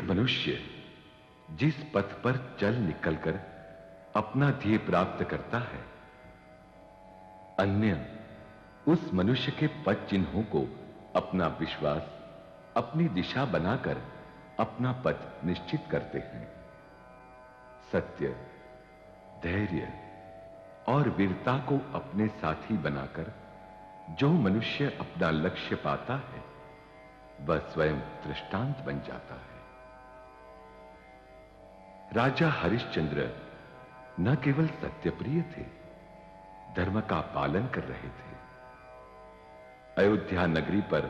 मनुष्य जिस पथ पर चल निकलकर अपना ध्येय प्राप्त करता है, अन्य उस मनुष्य के पद चिन्हों को अपना विश्वास, अपनी दिशा बनाकर अपना पथ निश्चित करते हैं। सत्य, धैर्य और वीरता को अपने साथी बनाकर जो मनुष्य अपना लक्ष्य पाता है, वह स्वयं दृष्टांत बन जाता है। राजा हरिश्चंद्र न केवल सत्यप्रिय थे, धर्म का पालन कर रहे थे। अयोध्या नगरी पर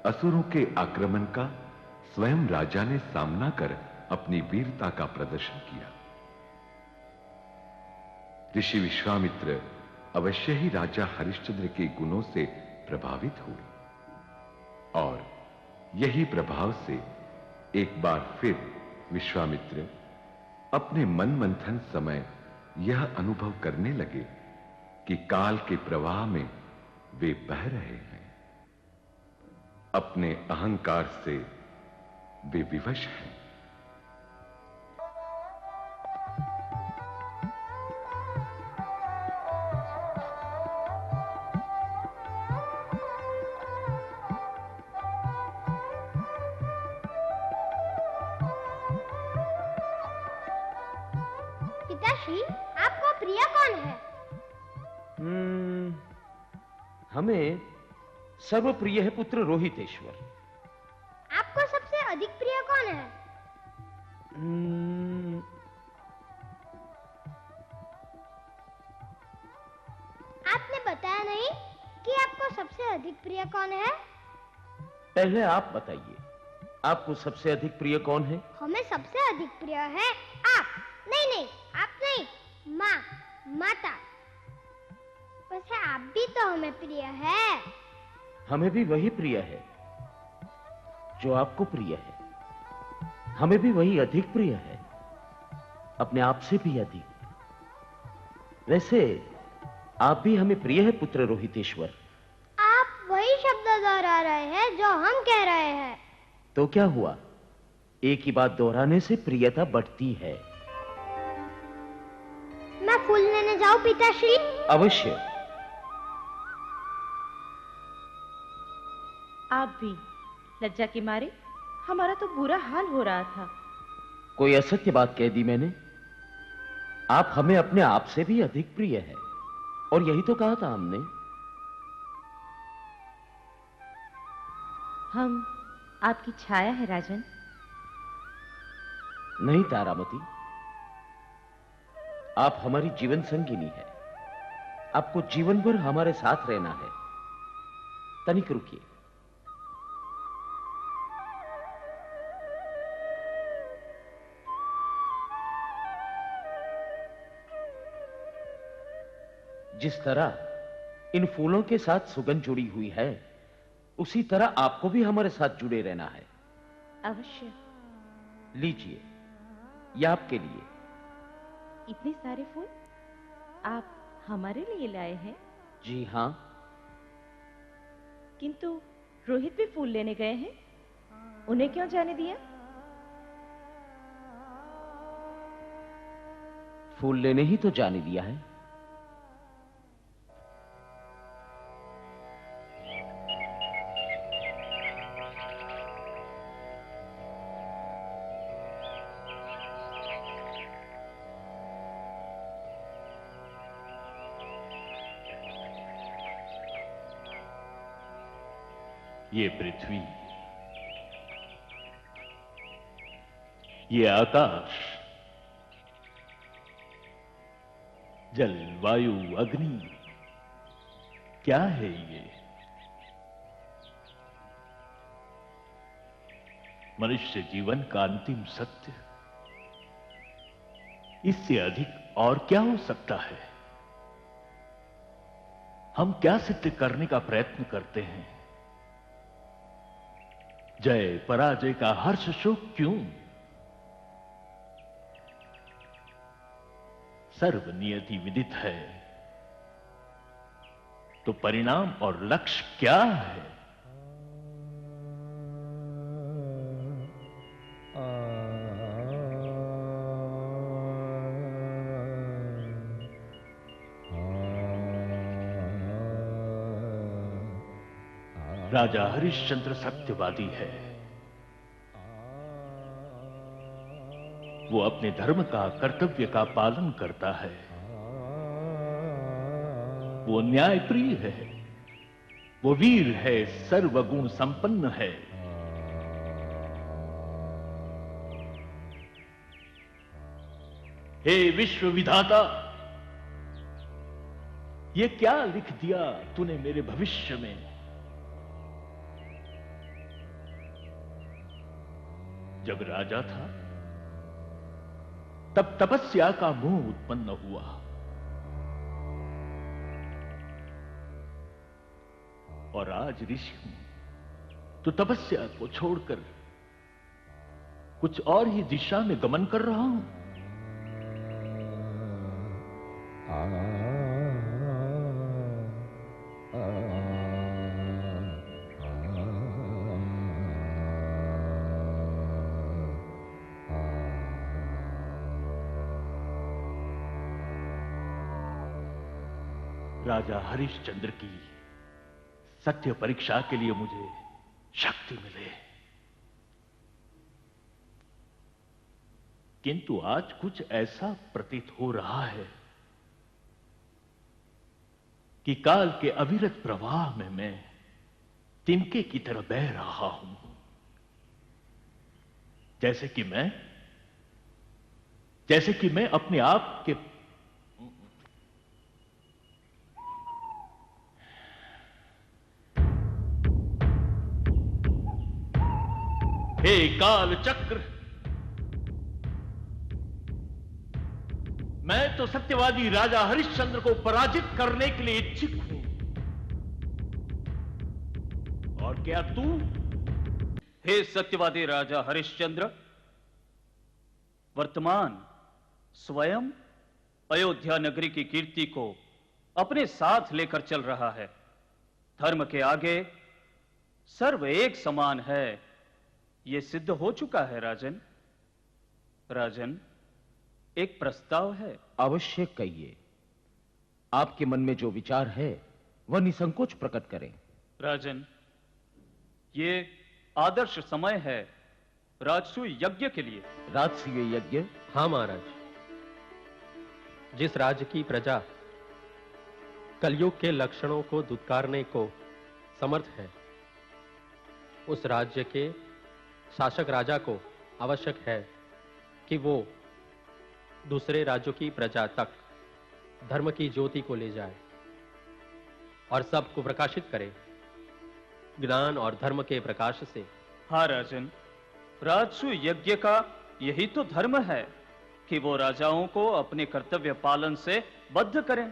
असुरों के आक्रमण का स्वयं राजा ने सामना कर अपनी वीरता का प्रदर्शन किया। ऋषि विश्वामित्र अवश्य ही राजा हरिश्चंद्र के गुणों से प्रभावित हुए और यही प्रभाव से एक बार फिर विश्वामित्र अपने मन मंथन समय यह अनुभव करने लगे कि काल के प्रवाह में वे बह रहे हैं। अपने अहंकार से वे विवश हैं। पिताश्री, आपको प्रिय कौन है? हमें सर्वप्रिय है पुत्र रोहितेश्वर। आपको सबसे अधिक प्रिय कौन है? आपने बताया नहीं कि आपको सबसे अधिक प्रिय कौन है। पहले आप बताइए, आपको सबसे अधिक प्रिय कौन है? हमें सबसे अधिक प्रिय है आप। नहीं, आप नहीं, माँ, माता। वैसे आप भी तो हमें प्रिय है। हमें भी वही प्रिय है जो आपको प्रिय है। हमें भी वही अधिक प्रिय है, अपने आप से भी अधिक। वैसे आप भी हमें प्रिय है पुत्र रोहितेश्वर। आप वही शब्द दोहरा रहे हैं जो हम कह रहे हैं। तो क्या हुआ, एक ही बात दोहराने से प्रियता बढ़ती है। मैं फूल लेने जाऊं पिताश्री? अवश्य। आप भी लज्जा के मारे हमारा तो बुरा हाल हो रहा था। कोई असत्य बात कह दी मैंने? आप हमें अपने आप से भी अधिक प्रिय है, और यही तो कहा था हमने। हम आपकी छाया है राजन। नहीं तारामती, आप हमारी जीवन संगिनी है। आपको जीवन भर हमारे साथ रहना है। तनिक रुकिए। जिस तरह इन फूलों के साथ सुगंध जुड़ी हुई है, उसी तरह आपको भी हमारे साथ जुड़े रहना है। अवश्य। लीजिए, यह आपके लिए। इतने सारे फूल आप हमारे लिए लाए हैं? जी हां। किंतु रोहित भी फूल लेने गए हैं, उन्हें क्यों जाने दिया? फूल लेने ही तो जाने दिया है। ये पृथ्वी, ये आकाश, जल, वायु, अग्नि, क्या है ये? मनुष्य जीवन का अंतिम सत्य। इससे अधिक और क्या हो सकता है? हम क्या सिद्ध करने का प्रयत्न करते हैं? जय पराजय का हर्ष शोक क्यों? सर्व नियति विदित है। तो परिणाम और लक्ष्य क्या है? राजा हरिश्चंद्र सत्यवादी है। वो अपने धर्म का, कर्तव्य का पालन करता है। वो न्यायप्रिय है, वो वीर है, सर्वगुण संपन्न है। हे विश्व विधाता, ये क्या लिख दिया तूने मेरे भविष्य में? जब राजा था तब तपस्या का मोह उत्पन्न हुआ। और आज ऋषि हूं तो तपस्या को छोड़कर कुछ और ही दिशा में गमन कर रहा हूं। राजा हरिश्चंद्र की सत्य परीक्षा के लिए मुझे शक्ति मिले, किंतु आज कुछ ऐसा प्रतीत हो रहा है कि काल के अविरत प्रवाह में मैं तिनके की तरह बह रहा हूं। जैसे कि मैं अपने आप के हे काल चक्र, मैं तो सत्यवादी राजा हरिश्चंद्र को पराजित करने के लिए इच्छुक हूं। और क्या तू? हे सत्यवादी राजा हरिश्चंद्र, वर्तमान स्वयं अयोध्या नगरी की कीर्ति को अपने साथ लेकर चल रहा है। धर्म के आगे सर्व एक समान है, यह सिद्ध हो चुका है। राजन, एक प्रस्ताव है। अवश्य कहिए। आपके मन में जो विचार है वह निसंकोच प्रकट करें। राजन, ये आदर्श समय है राजसूय यज्ञ के लिए। राजसूय यज्ञ? हाँ महाराज, जिस राज्य की प्रजा कलयुग के लक्षणों को दुत्कारने को समर्थ है, उस राज्य के शासक राजा को आवश्यक है कि वो दूसरे राज्यों की प्रजा तक धर्म की ज्योति को ले जाए और सबको प्रकाशित करे ज्ञान और धर्म के प्रकाश से। हाँ राजन, राजसूय यज्ञ का यही तो धर्म है कि वो राजाओं को अपने कर्तव्य पालन से बद्ध करें।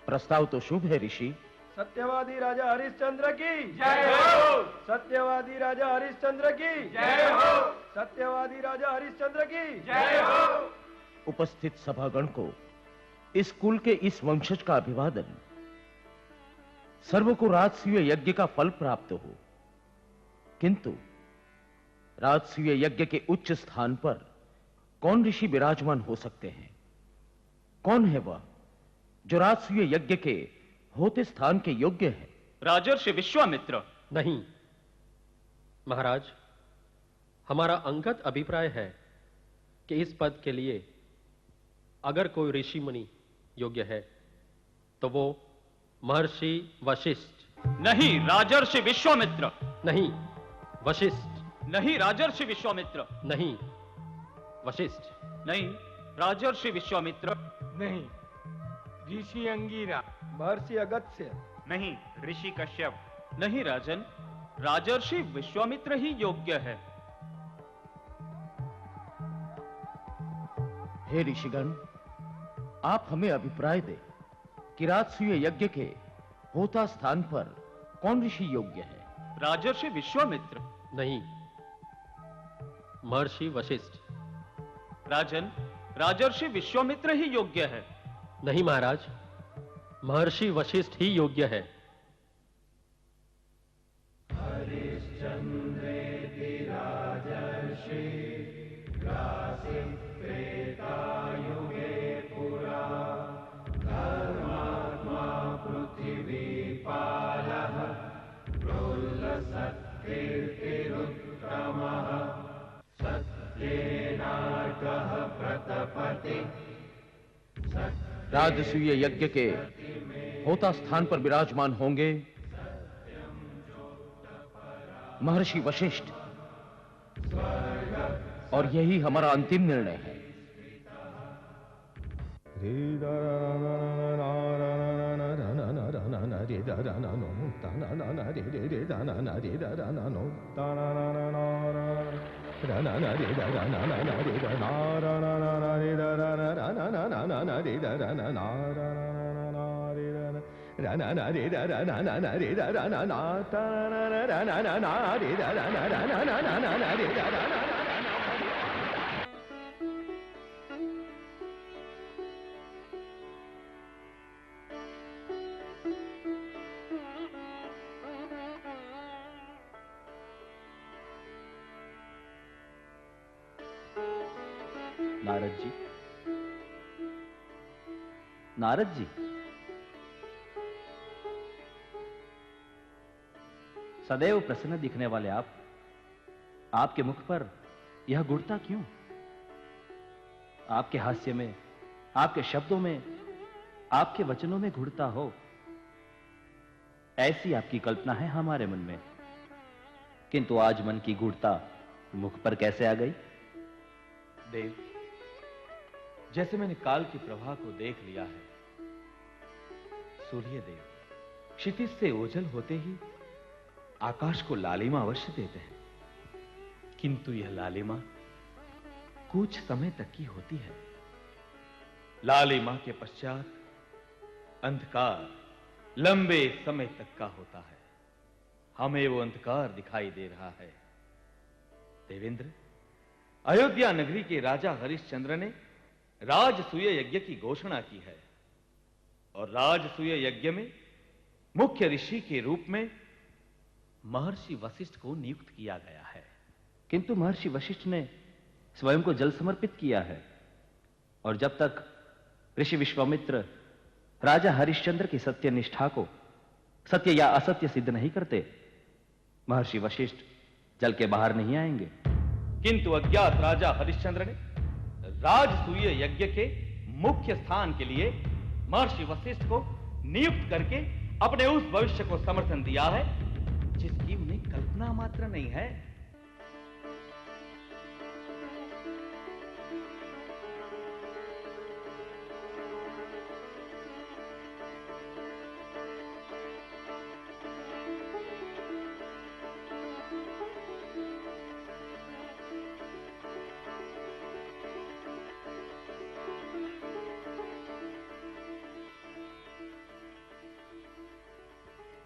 प्रस्ताव तो शुभ है ऋषि। सत्यवादी राजा हरिश्चंद्र की जय हो। सत्यवादी राजा हरिश्चंद्र की जय हो। सत्यवादी राजा हरिश्चंद्र की जय हो। उपस्थित सभागण को इस कुल के इस वंशज का अभिवादन। सर्व को राजसूय यज्ञ का फल प्राप्त हो, किंतु राजसूय यज्ञ के उच्च स्थान पर कौन ऋषि विराजमान हो सकते हैं? कौन है वह जो राजसूय यज्ञ के होते स्थान के योग्य है? राजर्षि विश्वामित्र। नहीं महाराज, हमारा अंगत अभिप्राय है कि इस पद के लिए अगर कोई ऋषि मुनि योग्य है तो वो महर्षि वशिष्ठ। नहीं, राजर्षि विश्वामित्र। नहीं, वशिष्ठ। नहीं, राजर्षि विश्वामित्र। नहीं, वशिष्ठ। नहीं, राजर्षि विश्वामित्र। नहीं, ऋषि अंगिरा। महर्षि अगस्त्य। नहीं, ऋषि कश्यप। नहीं राजन, राजर्षि विश्वामित्र ही योग्य है। हे ऋषिगण, आप हमें अभिप्राय दें कि राजसूय यज्ञ के होता स्थान पर कौन ऋषि योग्य है? राजर्षि विश्वामित्र। नहीं, महर्षि वशिष्ठ। राजन, राजर्षि विश्वामित्र ही योग्य है। नहीं महाराज, महर्षि वशिष्ठ ही योग्य है। राजसूय यज्ञ के होता स्थान पर विराजमान होंगे महर्षि वशिष्ठ, और यही हमारा अंतिम निर्णय है। नारद जी, नारद जी, सदैव प्रसन्न दिखने वाले आप, आपके मुख पर यह गुड़ता क्यों? आपके हास्य में, आपके शब्दों में, आपके वचनों में गुड़ता हो, ऐसी आपकी कल्पना है हमारे मन में। किंतु आज मन की गुड़ता मुख पर कैसे आ गई? देव, जैसे मैंने काल की प्रभा को देख लिया है, सूर्य देव क्षितिज से ओझल होते ही आकाश को लालिमा अवश्य देते हैं, किंतु यह लालिमा कुछ समय तक की होती है। लालिमा के पश्चात अंधकार लंबे समय तक का होता है। हमें वो अंधकार दिखाई दे रहा है। देवेंद्र, अयोध्या नगरी के राजा हरिश्चंद्र ने राजसूय यज्ञ की घोषणा की है, और राजसूय यज्ञ में मुख्य ऋषि के रूप में महर्षि वशिष्ठ को नियुक्त किया गया है। किंतु महर्षि वशिष्ठ ने स्वयं को जल समर्पित किया है, और जब तक ऋषि विश्वामित्र राजा हरिश्चंद्र की सत्य निष्ठा को सत्य या असत्य सिद्ध नहीं करते, महर्षि वशिष्ठ जल के बाहर नहीं आएंगे। किंतु अज्ञात राजा हरिश्चंद्र ने राजसूय यज्ञ के मुख्य स्थान के लिए महर्षि वशिष्ठ को नियुक्त करके अपने उस भविष्य को समर्थन दिया है जिसकी उन्हें कल्पना मात्र नहीं है।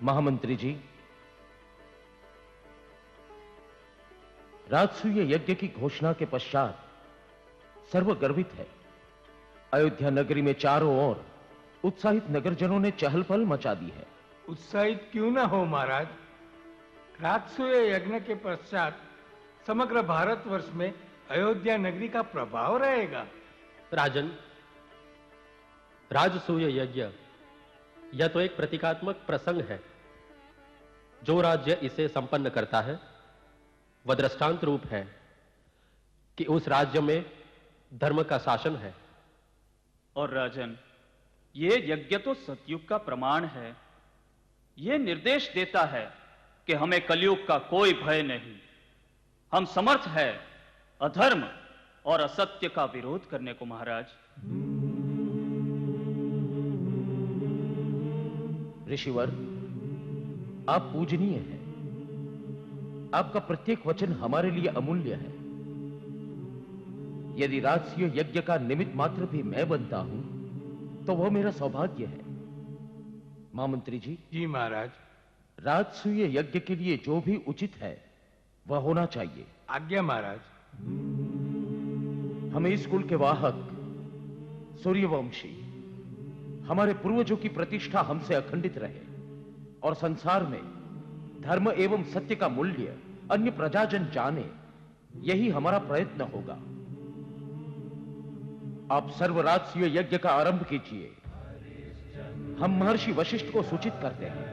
महामंत्री जी, राजसूय यज्ञ की घोषणा के पश्चात सर्व गर्वित है। अयोध्या नगरी में चारों ओर उत्साहित नगरजनों ने चहल पहल मचा दी है। उत्साहित क्यों ना हो महाराज। राजसूय यज्ञ के पश्चात समग्र भारतवर्ष में अयोध्या नगरी का प्रभाव रहेगा। राजन, राजसूय यज्ञ यह तो एक प्रतीकात्मक प्रसंग है। जो राज्य इसे संपन्न करता है वह दृष्टांत रूप है कि उस राज्य में धर्म का शासन है। और राजन, ये यज्ञ तो सतयुग का प्रमाण है। यह निर्देश देता है कि हमें कलयुग का कोई भय नहीं। हम समर्थ है अधर्म और असत्य का विरोध करने को। महाराज, ऋषिवर, आप पूजनीय हैं। आपका प्रत्येक वचन हमारे लिए अमूल्य है। यदि राजसूय यज्ञ का निमित्त मात्र भी मैं बनता हूं तो वह मेरा सौभाग्य है। महामंत्री जी। जी महाराज। राजसूय यज्ञ के लिए जो भी उचित है वह होना चाहिए। आज्ञा महाराज। हमें इस कुल के वाहक सूर्यवंशी हमारे पूर्वजों की प्रतिष्ठा हमसे अखंडित रहे और संसार में धर्म एवं सत्य का मूल्य अन्य प्रजाजन जाने, यही हमारा प्रयत्न होगा। आप सर्वराजसूय यज्ञ का आरंभ कीजिए। हम महर्षि वशिष्ठ को सूचित करते हैं।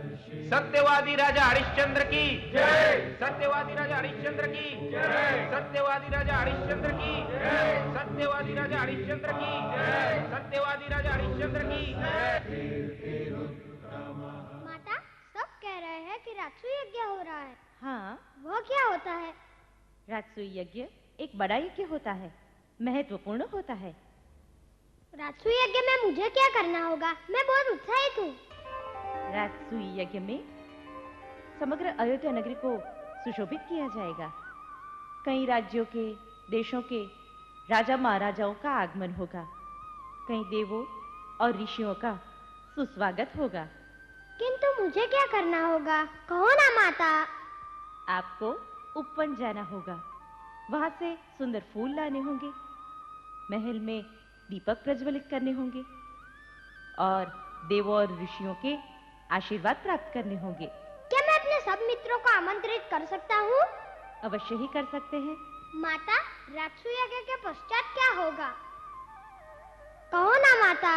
सत्यवादी राजा हरिश्चंद्र की जय। सत्यवादी राजा हरिश्चंद्र की जय। सत्यवादी राजा हरिश्चंद्र की जय। सत्यवादी राजा हरिश्चंद्र की जय। सत्यवादी राजा हरिश्चंद्र की जय। माता, सब कह रहे हैं कि राजसूय यज्ञ हो रहा है। हाँ, वो क्या होता है? राजसूय यज्ञ एक बड़ा यज्ञ होता है, महत्वपूर्ण होता है। राजसूय यज्ञ में मुझे क्या करना होगा? मैं बहुत उत्साहित हूँ। राजसूय यज्ञ में समग्र अयोध्या नगरी को सुशोभित किया जाएगा। कई राज्यों के, देशों के राजा महाराजाओं का आगमन होगा। कई देवों और ऋषियों का सुस्वागत होगा। किंतु मुझे क्या करना होगा? कहो ना माता। आपको उपवन जाना होगा। वहां से सुंदर फूल लाने होंगे। महल में दीपक प्रज्वलित करने होंगे और देवों और ऋषियों के आशीर्वाद प्राप्त करने होंगे। क्या मैं अपने सब मित्रों को आमंत्रित कर सकता हूँ? अवश्य ही कर सकते हैं। माता, राजसूय यज्ञ के पश्चात क्या होगा? कहो ना माता।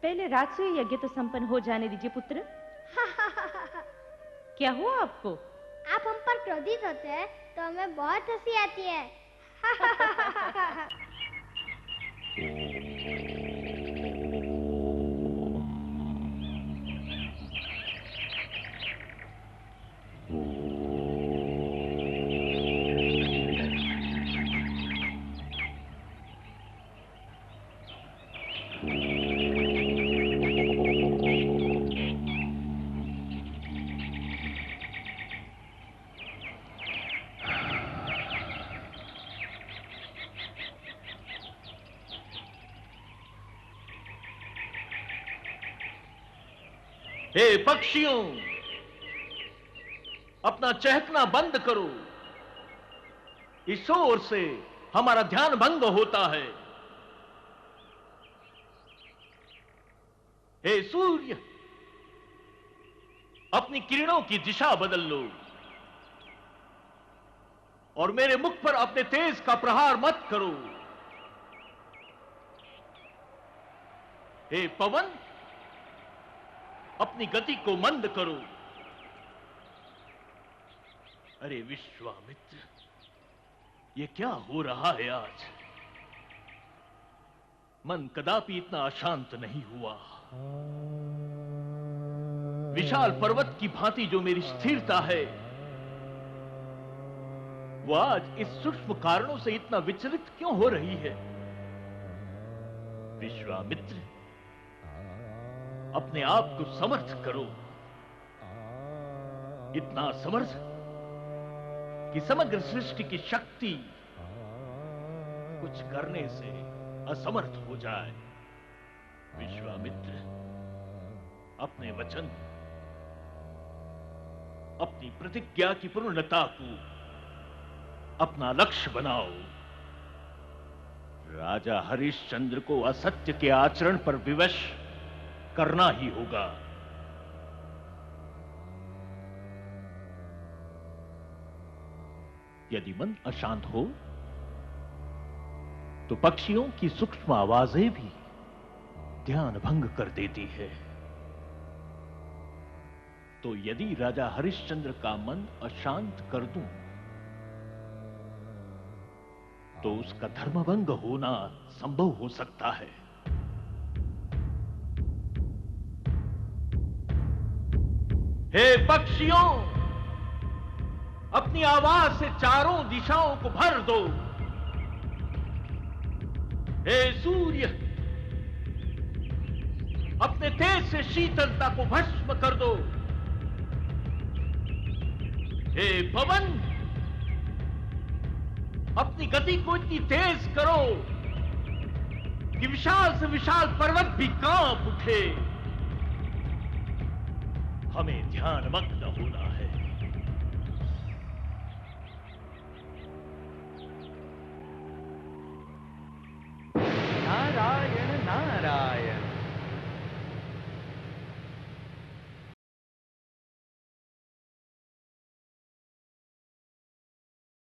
पहले राजसूय यज्ञ तो संपन्न हो जाने दीजिए पुत्र। क्या हुआ आपको? आप हम पर क्रोधित होते हैं तो हमें बहुत हंसी आती है। हे पक्षियों, अपना चहकना बंद करो। इस ओर से हमारा ध्यान भंग होता है। हे सूर्य, अपनी किरणों की दिशा बदल लो और मेरे मुख पर अपने तेज का प्रहार मत करो। हे पवन, अपनी गति को मंद करो। अरे विश्वामित्र, ये क्या हो रहा है आज? मन कदापि इतना अशांत नहीं हुआ। विशाल पर्वत की भांति जो मेरी स्थिरता है, वो आज इस सूक्ष्म कारणों से इतना विचलित क्यों हो रही है? विश्वामित्र, अपने आप को समर्थ करो। इतना समर्थ कि समग्र सृष्टि की शक्ति कुछ करने से असमर्थ हो जाए। विश्वामित्र, अपने वचन, अपनी प्रतिज्ञा की पूर्णता को अपना लक्ष्य बनाओ। राजा हरिश्चंद्र को असत्य के आचरण पर विवश करना ही होगा। यदि मन अशांत हो तो पक्षियों की सूक्ष्म आवाजें भी ध्यान भंग कर देती है। तो यदि राजा हरिश्चंद्र का मन अशांत कर दूं तो उसका धर्मभंग होना संभव हो सकता है। हे पक्षियों, अपनी आवाज से चारों दिशाओं को भर दो। हे सूर्य, अपने तेज से शीतलता को भस्म कर दो। हे पवन, अपनी गति को इतनी तेज करो कि विशाल से विशाल पर्वत भी कांप उठे। हमें ध्यान मग्न होना है।